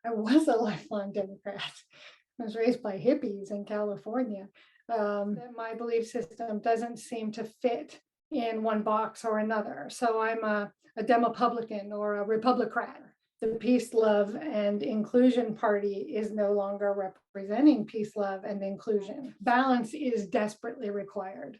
I was a lifelong Democrat. I was raised by hippies in California. That my belief system doesn't seem to fit in one box or another. So I'm a Demopublican or a Republican. The Peace, Love, and Inclusion Party is no longer representing peace, love, and inclusion. Balance is desperately required.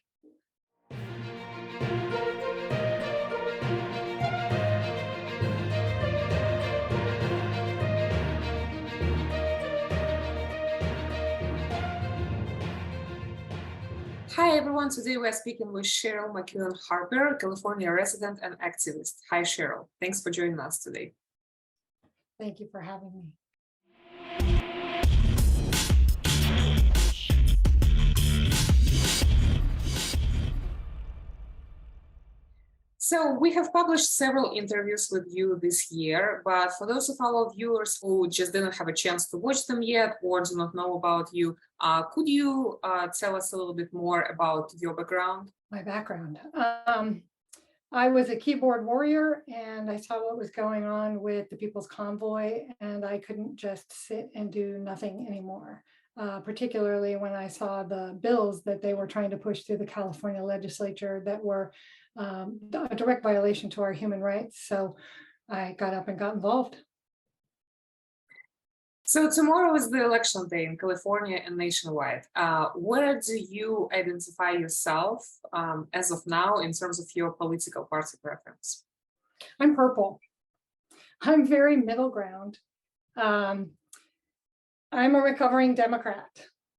Hi everyone, today we're speaking with Sheryl McKeown-Harper, California resident and activist. Hi Sheryl, thanks for joining us today. Thank you for having me. So we have published several interviews with you this year, but for those of our viewers who just didn't have a chance to watch them yet or do not know about you, could you tell us a little bit more about your background? My background. I was a keyboard warrior and I saw what was going on with the People's Convoy, and I couldn't just sit and do nothing anymore, particularly when I saw the bills that they were trying to push through the California legislature that were a direct violation to our human rights. So I got up and got involved. So tomorrow is the election day in California and nationwide. Where do you identify yourself as of now in terms of your political party preference? I'm purple. I'm very middle ground. I'm a recovering Democrat.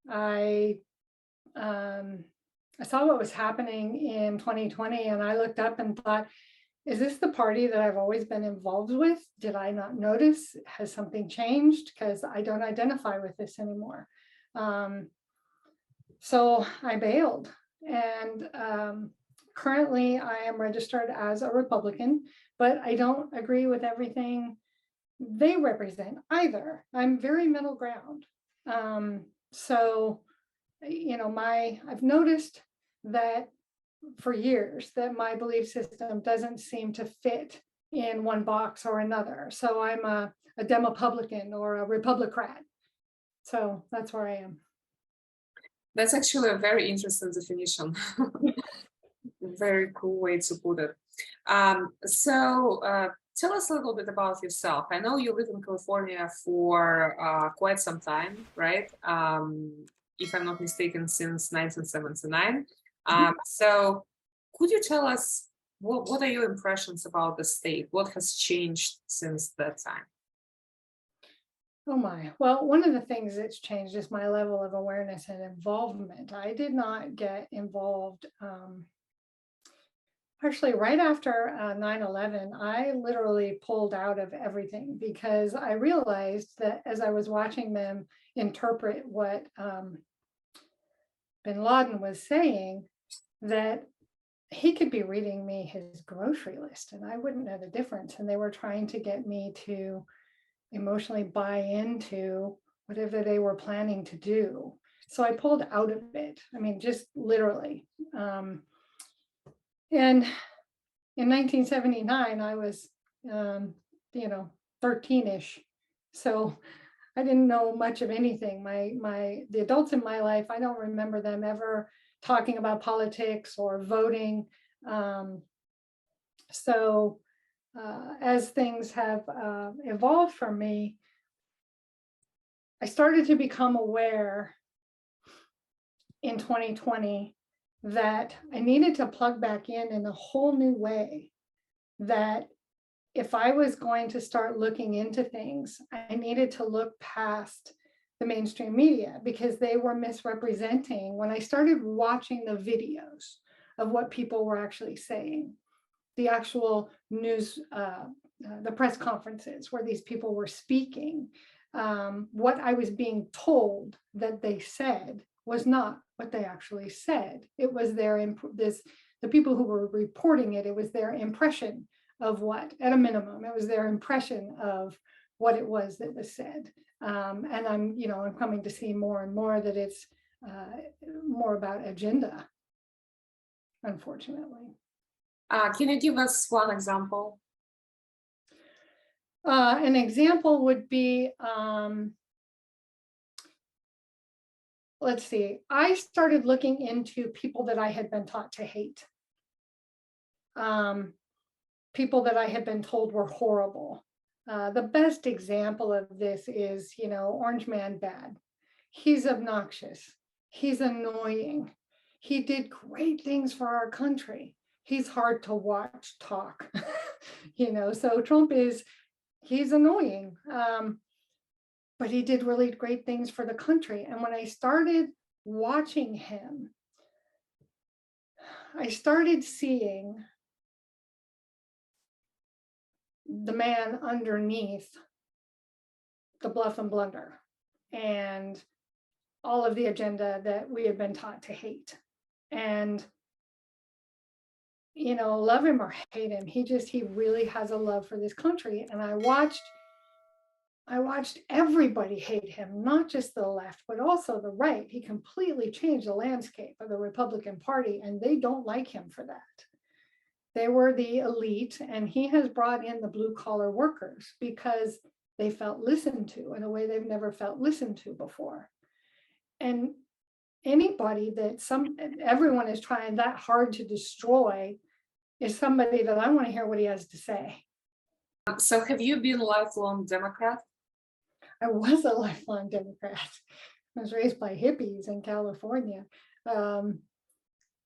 I saw what was happening in 2020 and I looked up and thought, is this the party that I've always been involved with? Did I not notice? Has something changed? Because I don't identify with this anymore. So I bailed, and currently I am registered as a Republican, but I don't agree with everything they represent either. I'm very middle ground. So, you know, I've noticed that for years that my belief system doesn't seem to fit in one box or another. So I'm a Demopublican or a Republican. So that's where I am. That's actually a very interesting definition. Very cool way to put it. Tell us a little bit about yourself. I know you live in California for quite some time, right? If I'm not mistaken, since 1979. So could you tell us what are your impressions about the state? What has changed since that time? Oh my. Well, one of the things that's changed is my level of awareness and involvement. I did not get involved. Actually, right after 9/11, I literally pulled out of everything because I realized that as I was watching them interpret what bin Laden was saying, that he could be reading me his grocery list and I wouldn't know the difference. And they were trying to get me to emotionally buy into whatever they were planning to do. So I pulled out of it. I mean, just literally. And in 1979, I was, 13-ish. So I didn't know much of anything. The adults in my life, I don't remember them ever talking about politics or voting. As things have evolved for me, I started to become aware in 2020 that I needed to plug back in a whole new way, that if I was going to start looking into things, I needed to look past the mainstream media because they were misrepresenting. When I started watching the videos of what people were actually saying, the actual news, the press conferences where these people were speaking, what I was being told that they said was not what they actually said. It was the people who were reporting it, it was their impression of what, at a minimum, it was their impression of what it was that was said. And I'm coming to see more and more that it's more about agenda, unfortunately. Can you give us one example? An example would be, let's see, I started looking into people that I had been taught to hate. People that I had been told were horrible. The best example of this is, Orange Man Bad. He's obnoxious. He's annoying. He did great things for our country. He's hard to watch talk. So Trump he's annoying. But he did really great things for the country. And when I started watching him, I started seeing the man underneath the bluff and blunder and all of the agenda that we have been taught to hate. And, love him or hate him, he really has a love for this country. And I watched everybody hate him, not just the left, but also the right. He completely changed the landscape of the Republican Party, and they don't like him for that. They were the elite, and he has brought in the blue collar workers because they felt listened to in a way they've never felt listened to before. And anybody everyone is trying that hard to destroy is somebody that I want to hear what he has to say. So have you been a lifelong Democrat? I was a lifelong Democrat. I was raised by hippies in California. My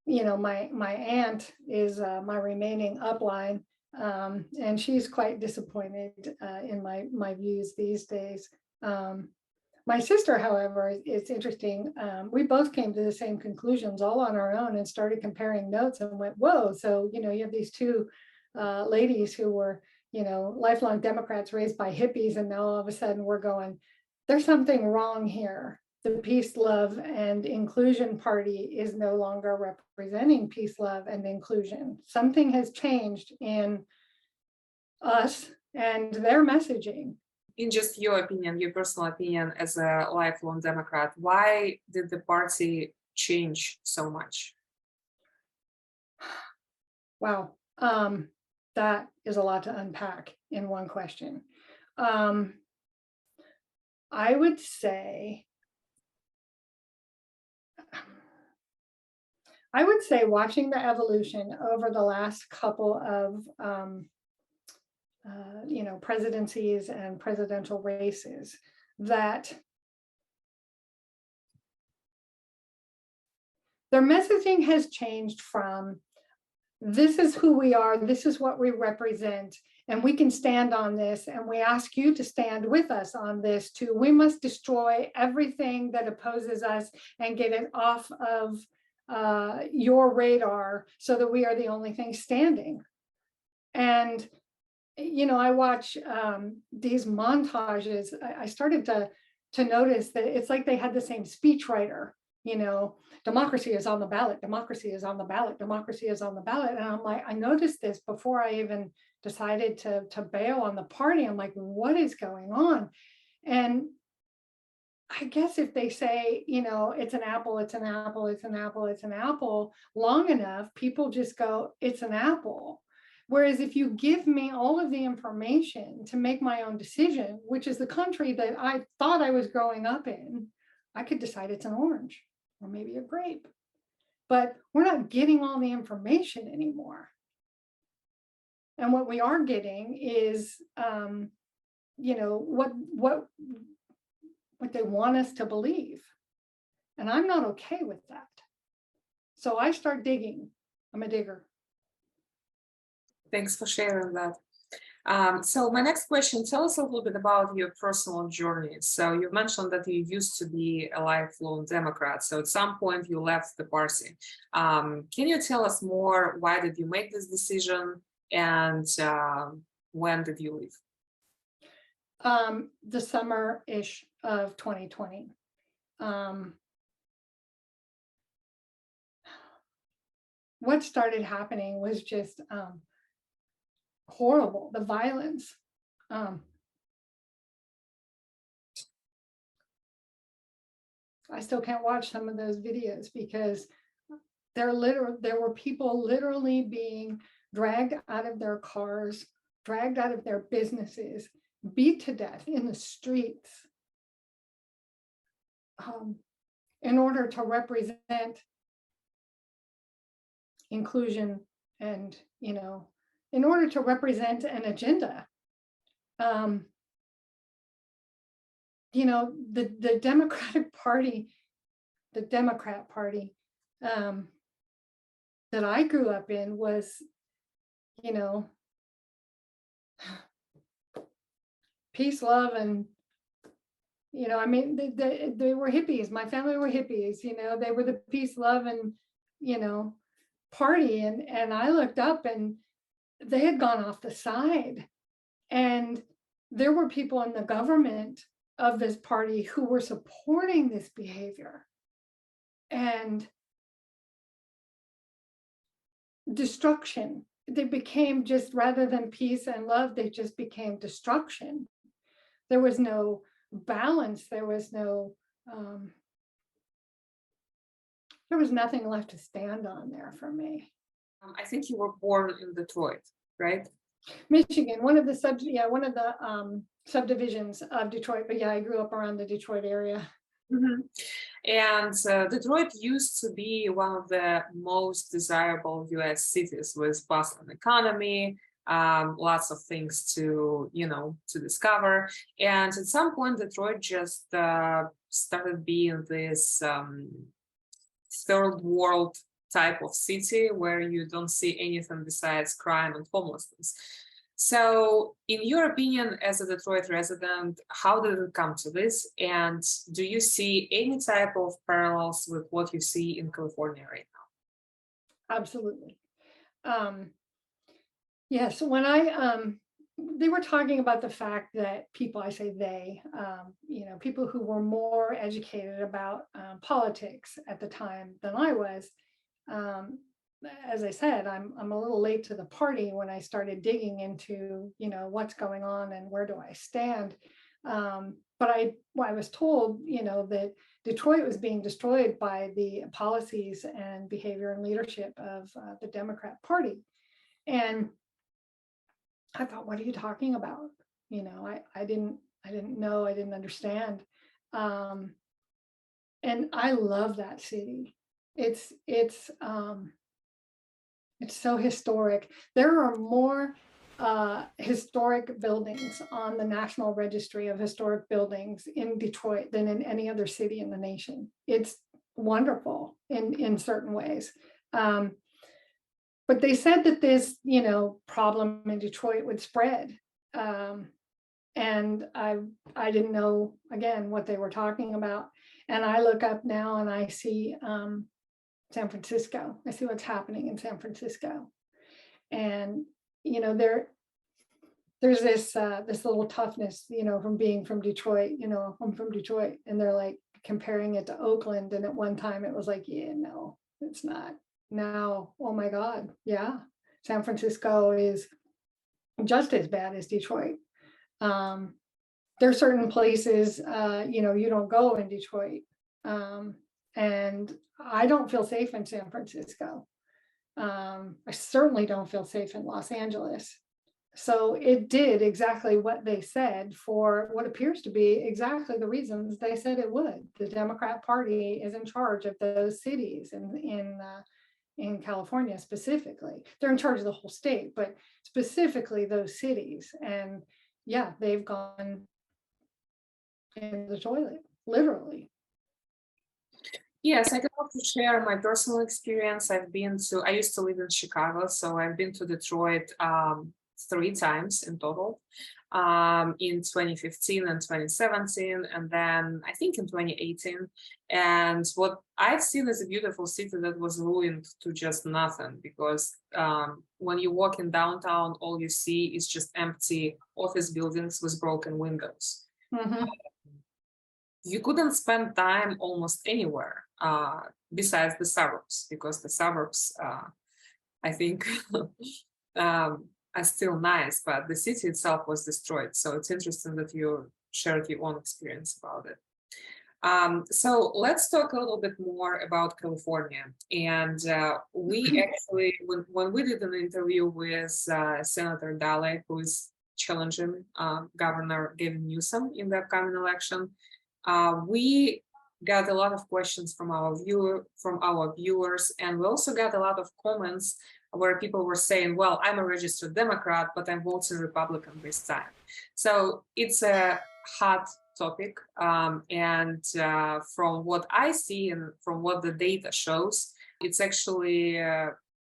aunt is my remaining upline, and she's quite disappointed in my views these days. My sister, however, it's interesting. We both came to the same conclusions all on our own and started comparing notes and went, whoa. So, you have these two ladies who were, lifelong Democrats raised by hippies. And now all of a sudden we're going, there's something wrong here. The Peace, Love, and Inclusion Party is no longer representing peace, love, and inclusion. Something has changed in us and their messaging. In just your opinion, your personal opinion as a lifelong Democrat, why did the party change so much? Wow, that is a lot to unpack in one question. I would say watching the evolution over the last couple of presidencies and presidential races, that their messaging has changed from this is who we are, this is what we represent, and we can stand on this, and we ask you to stand with us on this, to we must destroy everything that opposes us and get it off of your radar so that we are the only thing standing. And I watch these montages. I started to notice that it's like they had the same speechwriter. Democracy is on the ballot. Democracy is on the ballot. Democracy is on the ballot. And I'm like, I noticed this before I even decided to bail on the party. I'm like, what is going on? And I guess if they say, it's an apple, it's an apple, it's an apple, it's an apple, long enough, people just go, it's an apple. Whereas if you give me all of the information to make my own decision, which is the country that I thought I was growing up in, I could decide it's an orange or maybe a grape. But we're not getting all the information anymore. And what we are getting is, what they want us to believe. And I'm not okay with that. So I start digging. I'm a digger. Thanks for sharing that. So my next question, tell us a little bit about your personal journey. So you mentioned that you used to be a lifelong Democrat. So at some point you left the party. Can you tell us more? Why did you make this decision? And when did you leave? The summer-ish of 2020. What started happening was just horrible, the violence. I still can't watch some of those videos because there were people literally being dragged out of their cars, dragged out of their businesses, beat to death in the streets in order to represent inclusion and, in order to represent an agenda. The Democratic Party, the Democrat Party that I grew up in was, peace, love, and, they were hippies. My family were hippies, they were the peace, love, and, party. And I looked up and they had gone off the side. And there were people in the government of this party who were supporting this behavior. And destruction. They became, just rather than peace and love, they just became destruction. There was no balance. There was no, there was nothing left to stand on there for me. I think you were born in Detroit, right? Michigan, one of the subdivisions of Detroit, but yeah, I grew up around the Detroit area. Mm-hmm. And Detroit used to be one of the most desirable US cities with bustling economy, lots of things to discover. And at some point, Detroit just started being this third world type of city where you don't see anything besides crime and homelessness. So in your opinion, as a Detroit resident, how did it come to this? And do you see any type of parallels with what you see in California right now? Absolutely. Yes, when they were talking about the fact that people, I say they, people who were more educated about politics at the time than I was, as I said, I'm a little late to the party when I started digging into, what's going on and where do I stand. But I was told, that Detroit was being destroyed by the policies and behavior and leadership of the Democrat Party. And I thought, what are you talking about? I didn't know, I didn't understand. And I love that city. It's so historic. There are more historic buildings on the National Registry of Historic Buildings in Detroit than in any other city in the nation. It's wonderful in certain ways. But they said that this, problem in Detroit would spread. And I didn't know, again, what they were talking about. And I look up now and I see San Francisco. I see what's happening in San Francisco. And, there's this little toughness, from being from Detroit, I'm from Detroit, and they're like comparing it to Oakland. And at one time it was like, yeah, no, it's not. Now, oh my God, yeah, San Francisco is just as bad as Detroit. There are certain places, you don't go in Detroit. And I don't feel safe in San Francisco. I certainly don't feel safe in Los Angeles. So it did exactly what they said for what appears to be exactly the reasons they said it would. The Democrat Party is in charge of those cities in California specifically. They're in charge of the whole state, but specifically those cities. And yeah, they've gone in the toilet, literally. Yes, I can also share my personal experience. I used to live in Chicago, so I've been to Detroit 3 times in total, in 2015 and 2017, and then I think in 2018. And what I've seen is a beautiful city that was ruined to just nothing, because when you walk in downtown, all you see is just empty office buildings with broken windows. Mm-hmm. You couldn't spend time almost anywhere besides the suburbs, because the suburbs, I think, are still nice, but the city itself was destroyed. So it's interesting that you shared your own experience about it. So let's talk a little bit more about California. And we actually, when we did an interview with Senator Daley, who is challenging Governor Gavin Newsom in the upcoming election. We got a lot of questions from our viewers, and we also got a lot of comments where people were saying, well, I'm a registered Democrat, but I'm voting Republican this time. So it's a hot topic. And from what I see and from what the data shows, it's actually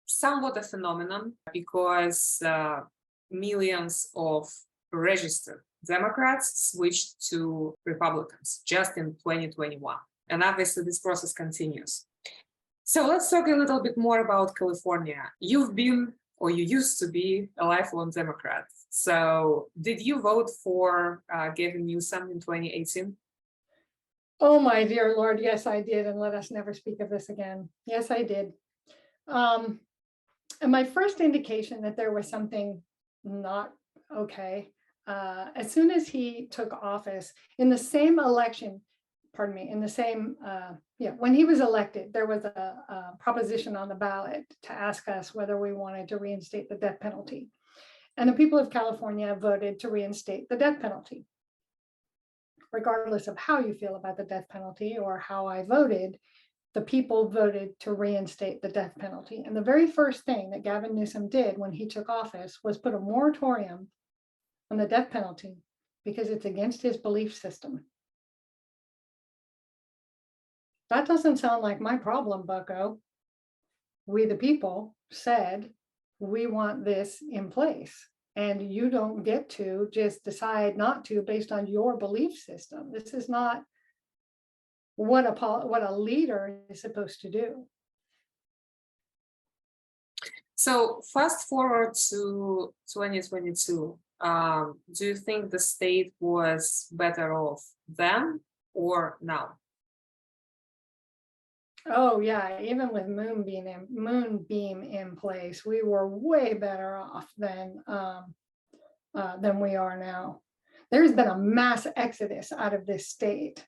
somewhat a phenomenon because millions of registered Democrats switched to Republicans just in 2021. And obviously this process continues. So let's talk a little bit more about California. You've been, or you used to be, a lifelong Democrat. So did you vote for Gavin Newsom in 2018? Oh, my dear Lord, yes, I did. And let us never speak of this again. Yes, I did. And my first indication that there was something not okay, as soon as he took office in the same election, in the same, when he was elected, there was a proposition on the ballot to ask us whether we wanted to reinstate the death penalty. And the people of California voted to reinstate the death penalty. Regardless of how you feel about the death penalty or how I voted, the people voted to reinstate the death penalty. And the very first thing that Gavin Newsom did when he took office was put a moratorium on the death penalty because it's against his belief system. That doesn't sound like my problem, bucko. We, the people, said we want this in place. And you don't get to just decide not to based on your belief system. This is not what a leader is supposed to do. So fast forward to 2022. Do you think the state was better off then or now? Oh yeah, even with Moonbeam in place, we were way better off than we are now. There's been a mass exodus out of this state.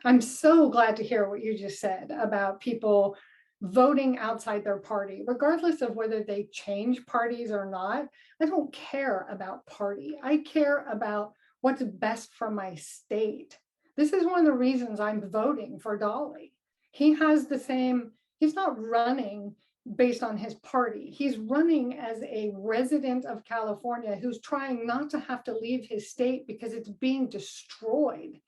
I'm so glad to hear what you just said about people voting outside their party, regardless of whether they change parties or not. I don't care about party. I care about what's best for my state. This is one of the reasons I'm voting for Dolly. He has the same, he's not running based on his party. He's running as a resident of California who's trying not to have to leave his state because it's being destroyed.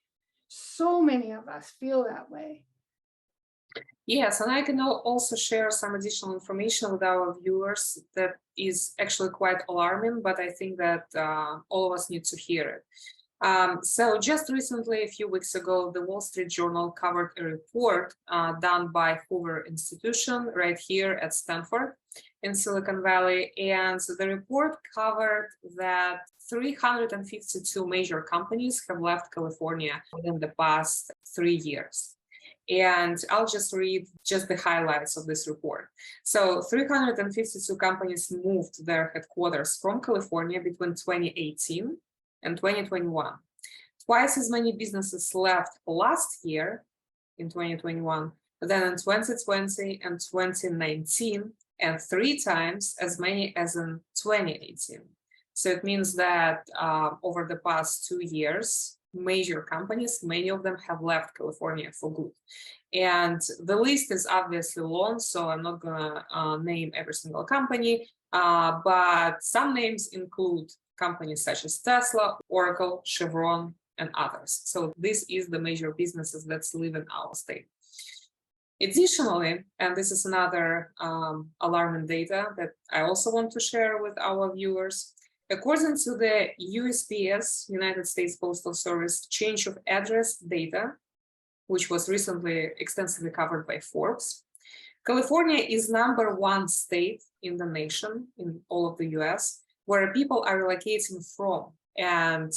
So many of us feel that way. Yes, and I can also share some additional information with our viewers that is actually quite alarming, but I think that all of us need to hear it. So just recently, a few weeks ago, the Wall Street Journal covered a report done by Hoover Institution right here at Stanford in Silicon Valley. And so the report covered that 352 major companies have left California within the past 3 years. And I'll just read just the highlights of this report. So 352 companies moved their headquarters from California between 2018 and 2021. Twice as many businesses left last year in 2021 than in 2020 and 2019, and 3 times as many as in 2018. So it means that over the past 2 years, major companies, many of them have left California for good. And the list is obviously long, so I'm not gonna name every single company, but some names include companies such as Tesla, Oracle, Chevron, and others. So this is the major businesses that's leaving our state. Additionally, and this is another alarming data that I also want to share with our viewers, according to the USPS, United States Postal Service, change of address data, which was recently extensively covered by Forbes, California is #1 state in the nation, in all of the US, where people are relocating from. And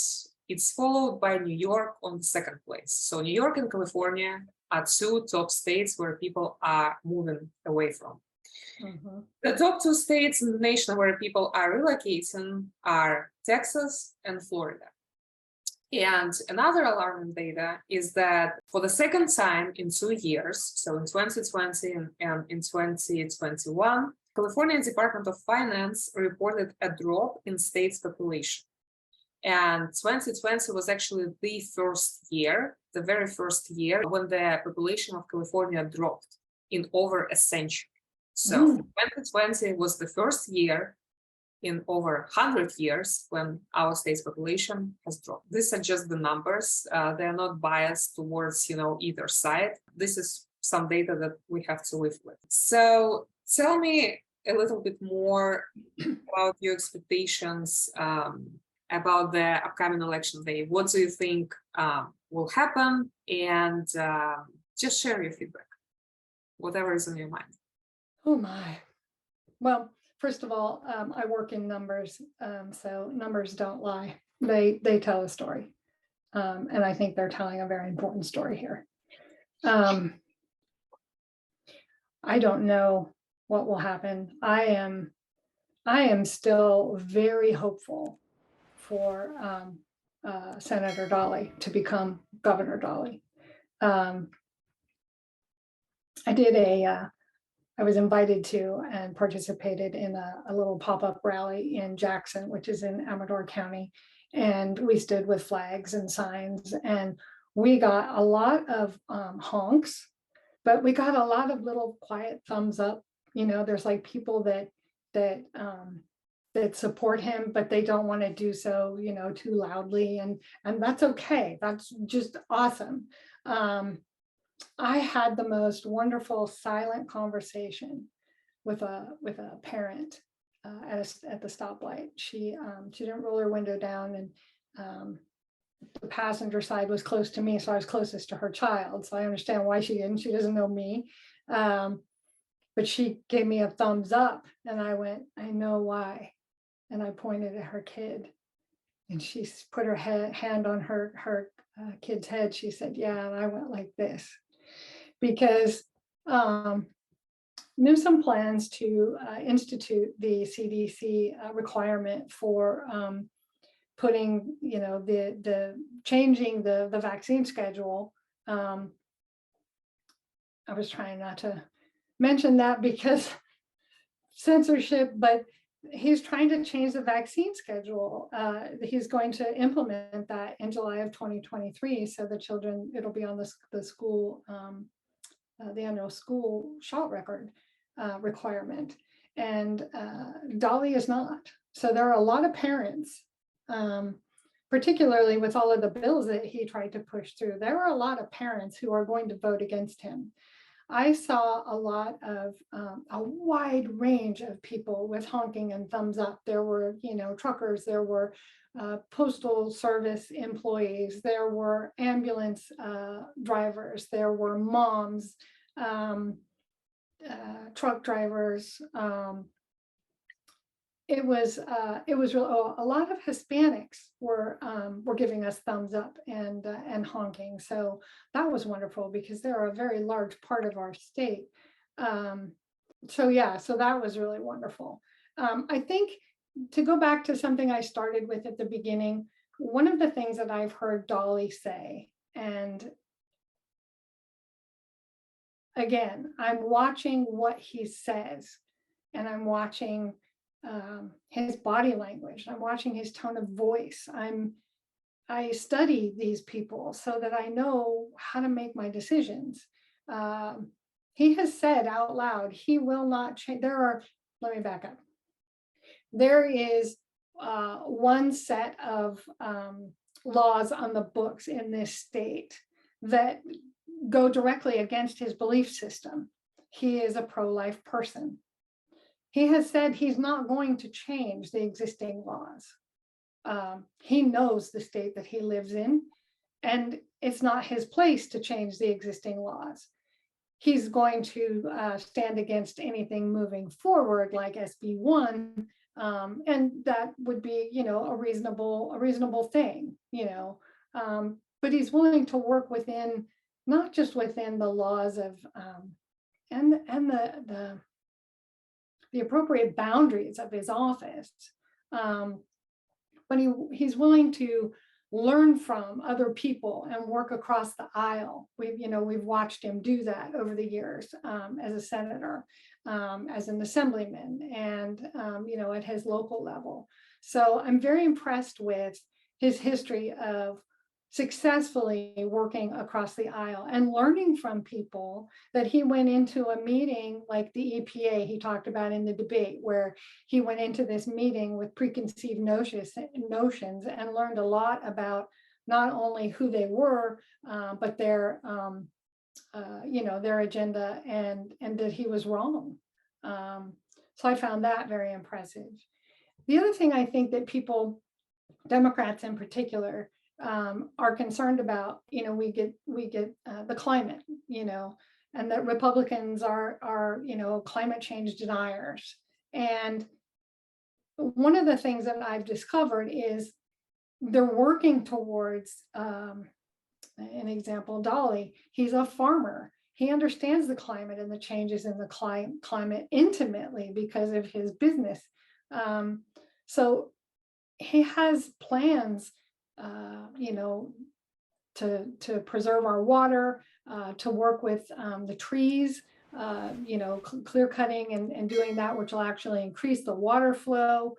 it's followed by New York on the 2nd place. So New York and California are 2 top states where people are moving away from. Mm-hmm. The top 2 states in the nation where people are relocating are Texas and Florida. And another alarming data is that for the 2nd time in 2 years, so in 2020 and in 2021, California Department of Finance reported a drop in state's population. And 2020 was actually the very first year when the population of California dropped in over a century. So 2020 was the first year in over 100 years when our state's population has dropped. These are just the numbers. They are not biased towards, either side. This is some data that we have to live with. So tell me a little bit more about your expectations about the upcoming election day. What do you think will happen? And just share your feedback, whatever is on your mind. Oh my. Well, first of all, I work in numbers, so numbers don't lie. They tell a story. And I think they're telling a very important story here. I don't know what will happen. I am still very hopeful for Senator Dolly to become Governor Dolly. I was invited to and participated in a little pop-up rally in Jackson, which is in Amador County. And we stood with flags and signs, and we got a lot of honks, but we got a lot of little quiet thumbs up. There's like people that support him, but they don't want to do so, too loudly. And that's okay. That's just awesome. I had the most wonderful silent conversation with a parent at the stoplight. She didn't roll her window down, and the passenger side was close to me, so I was closest to her child. So I understand why she didn't. She doesn't know me, but she gave me a thumbs up, and I went, I know why. And I pointed at her kid, and she put her hand on her kid's head. She said, "Yeah," and I went like this. Because Newsom plans to institute the CDC requirement for putting, changing the vaccine schedule. I was trying not to mention that because censorship, but he's trying to change the vaccine schedule. He's going to implement that in July of 2023. So the children, it'll be on the school, the annual school shot record requirement. And Dolly is not. So there are a lot of parents, particularly with all of the bills that he tried to push through, there are a lot of parents who are going to vote against him. I saw a lot of a wide range of people with honking and thumbs up. There were, truckers, there were postal service employees, there were ambulance drivers, there were moms, truck drivers. It was a lot of Hispanics were giving us thumbs up and honking. So that was wonderful because they're a very large part of our state. So that was really wonderful. I think to go back to something I started with at the beginning, one of the things that I've heard Dolly say, and again, I'm watching what he says, and I'm watching his body language. I'm watching his tone of voice. I study these people so that I know how to make my decisions. He has said out loud, he will not change. Let me back up. There is one set of laws on the books in this state that go directly against his belief system. He is a pro-life person. He has said he's not going to change the existing laws. He knows the state that he lives in, and it's not his place to change the existing laws. He's going to stand against anything moving forward like SB 1, and that would be, a reasonable thing, but he's willing to work within, not just within the laws of and the appropriate boundaries of his office, but he's willing to learn from other people and work across the aisle. We've watched him do that over the years as a senator, as an assemblyman, and at his local level. So I'm very impressed with his history of successfully working across the aisle and learning from people, that he went into a meeting like the EPA he talked about in the debate, where he went into this meeting with preconceived notions and learned a lot about not only who they were, but their their agenda, and that he was wrong. So I found that very impressive. The other thing I think that people, Democrats in particular, are concerned about, we get the climate, and that Republicans are climate change deniers. And one of the things that I've discovered is they're working towards, an example, Dolly, he's a farmer. He understands the climate and the changes in the climate intimately because of his business. So he has plans, to preserve our water, to work with the trees, clear cutting and doing that, which will actually increase the water flow.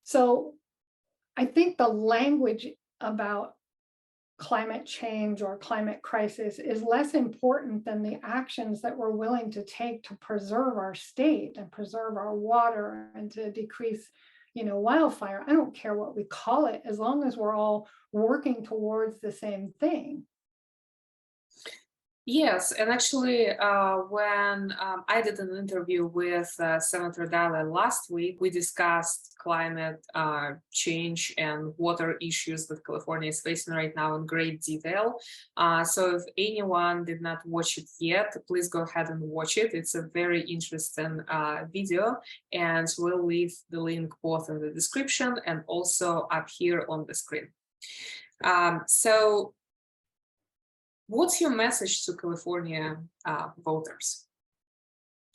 So I think the language about climate change or climate crisis is less important than the actions that we're willing to take to preserve our state and preserve our water and to decrease, wildfire. I don't care what we call it, as long as we're all working towards the same thing. Yes, and actually, when I did an interview with Senator Daly last week, we discussed climate change and water issues that California is facing right now in great detail. So if anyone did not watch it yet, please go ahead and watch it. It's a very interesting video, and we'll leave the link both in the description and also up here on the screen. So what's your message to California voters?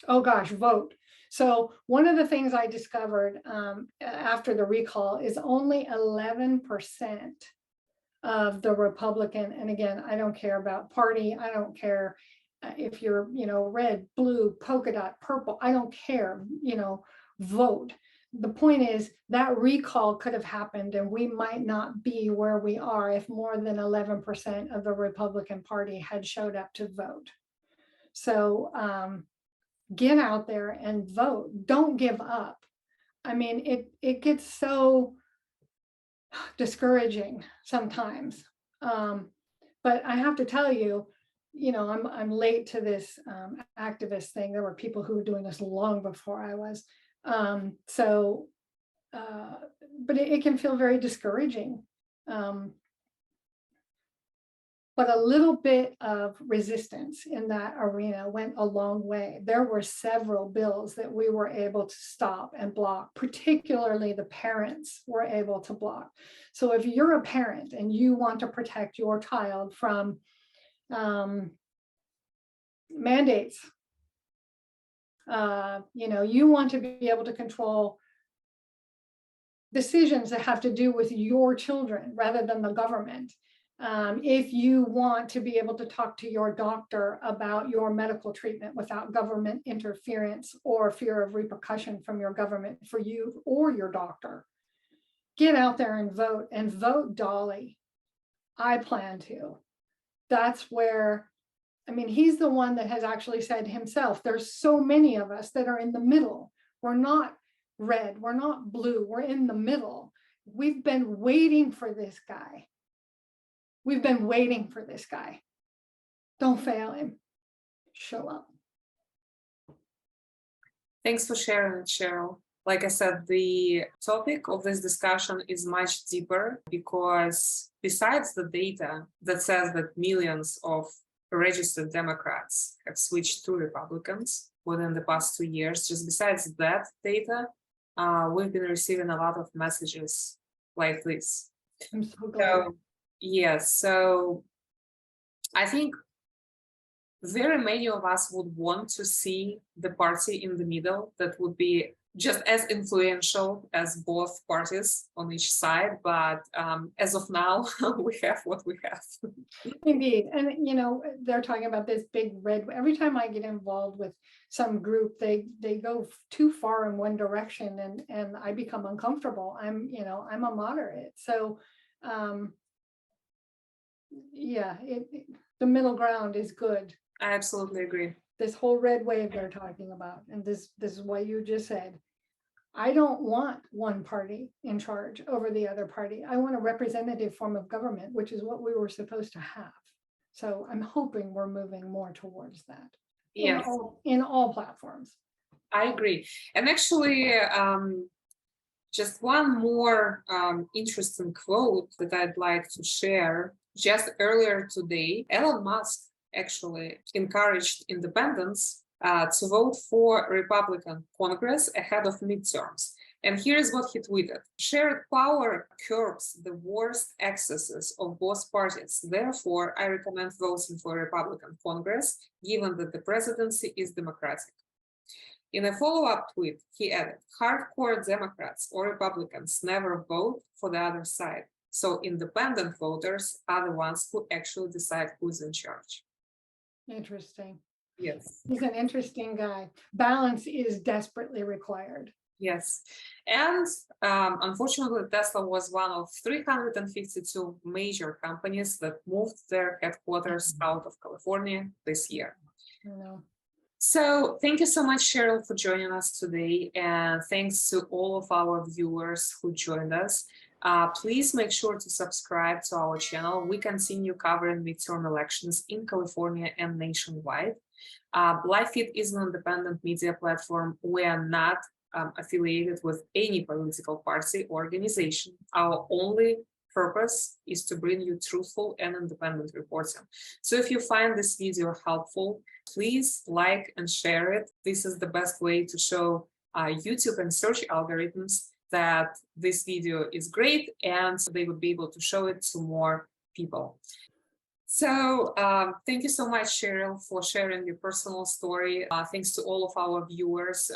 Oh gosh, vote. So one of the things I discovered after the recall is only 11% of the Republican, and again, I don't care about party, I don't care if you're, red, blue, polka dot, purple, I don't care, vote. The point is that recall could have happened and we might not be where we are if more than 11% of the Republican Party had showed up to vote. So get out there and vote. Don't give up. I mean, it gets so discouraging sometimes. But I have to tell you, I'm late to this activist thing. There were people who were doing this long before I was. But it can feel very discouraging. But a little bit of resistance in that arena went a long way. There were several bills that we were able to stop and block, particularly the parents were able to block. So if you're a parent and you want to protect your child from mandates, you want to be able to control decisions that have to do with your children rather than the government. If you want to be able to talk to your doctor about your medical treatment without government interference or fear of repercussion from your government for you or your doctor, get out there and vote Dolly. I plan to. That's where, he's the one that has actually said himself, there's so many of us that are in the middle. We're not red, we're not blue, we're in the middle. We've been waiting for this guy. We've been waiting for this guy. Don't fail him. Show up. Thanks for sharing it, Cheryl. Like I said, the topic of this discussion is much deeper because besides the data that says that millions of registered Democrats have switched to Republicans within the past 2 years, just besides that data, we've been receiving a lot of messages like this. I'm so glad. Yes, so I think very many of us would want to see the party in the middle that would be just as influential as both parties on each side, but as of now, we have what we have. Indeed. And, they're talking about this big red, every time I get involved with some group, they go too far in one direction and I become uncomfortable. I'm a moderate. So, yeah, the middle ground is good. I absolutely agree. This whole red wave they're talking about, and this is what you just said. I don't want one party in charge over the other party. I want a representative form of government, which is what we were supposed to have. So I'm hoping we're moving more towards that. Yes, in all platforms. I agree. And actually, just one more interesting quote that I'd like to share. Just earlier today, Elon Musk actually encouraged independents to vote for Republican Congress ahead of midterms. And here's what he tweeted. Shared power curbs the worst excesses of both parties. Therefore, I recommend voting for Republican Congress, given that the presidency is Democratic. In a follow-up tweet, he added, hardcore Democrats or Republicans never vote for the other side. So independent voters are the ones who actually decide who's in charge. Interesting. Yes. He's an interesting guy. Balance is desperately required. Yes. And unfortunately, Tesla was one of 352 major companies that moved their headquarters out of California this year. So thank you so much, Sheryl, for joining us today. And thanks to all of our viewers who joined us. Please make sure to subscribe to our channel. We continue covering midterm elections in California and nationwide. LiveFEED is an independent media platform. We are not affiliated with any political party or organization. Our only purpose is to bring you truthful and independent reporting. So if you find this video helpful, please like and share it. This is the best way to show YouTube and search algorithms that this video is great, and they would be able to show it to more people. So thank you so much, Sheryl, for sharing your personal story. Thanks to all of our viewers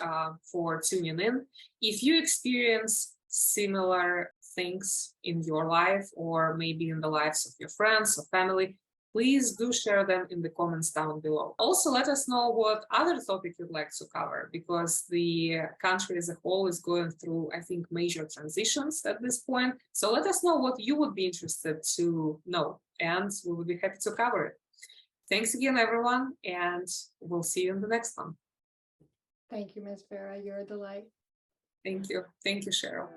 for tuning in. If you experience similar things in your life, or maybe in the lives of your friends or family, please do share them in the comments down below. Also, let us know what other topic you'd like to cover, because the country as a whole is going through, I think, major transitions at this point. So let us know what you would be interested to know, and we would be happy to cover it. Thanks again, everyone, and we'll see you in the next one. Thank you, Ms. Vera. You're a delight. Thank you. Thank you, Sheryl.